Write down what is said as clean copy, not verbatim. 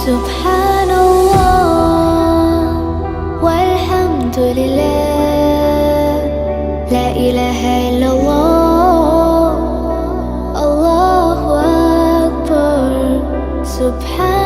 سبحان الله والحمد لله، لا إله إلا الله، الله أكبر. سبحان